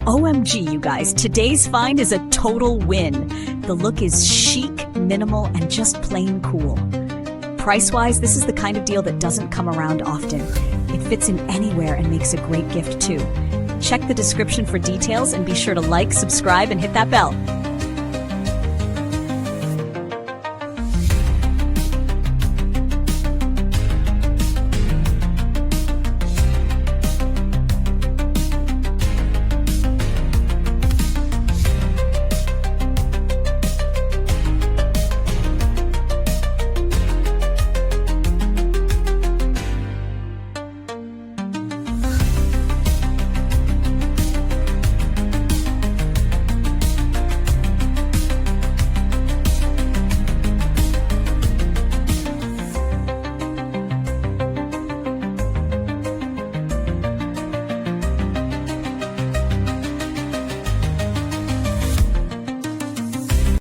OMG, you guys, today's find is a total win. The look is chic, minimal, and just plain cool. Price-wise, this is the kind of deal that doesn't come around often. It fits in anywhere and makes a great gift too. Check the description for details and be sure to like, subscribe, and hit that bell.